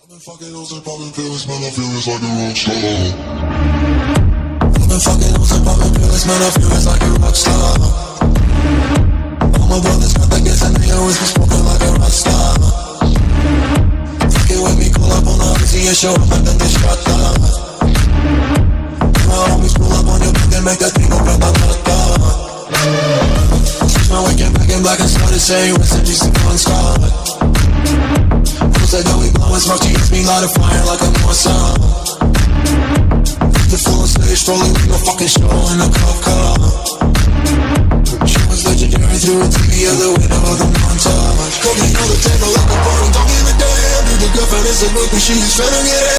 I've been fucking hoes and popping pills, man, I feel it's like a rock star. I've been fucking hoes and popping pills, man, I feel it's like a rock star. All my brothers got the gas and they always been smoking like a rock star. Fucking with me, call up on the Uzi and show up and then they shot down. My homies pull up on your back and make that thing go grata-ta. Switch my waking back in black and started saying rest in peace to Bon Scott. Said that we blowin' smoke, she hits me light a fire like a North Sun. The full stage, strolling through the fucking show in a cop car. She was legendary through a TV of the window of the montage. Cooking on the table like a party, don't give a damn. Dude, the girlfriend is a look and she's trying to get it.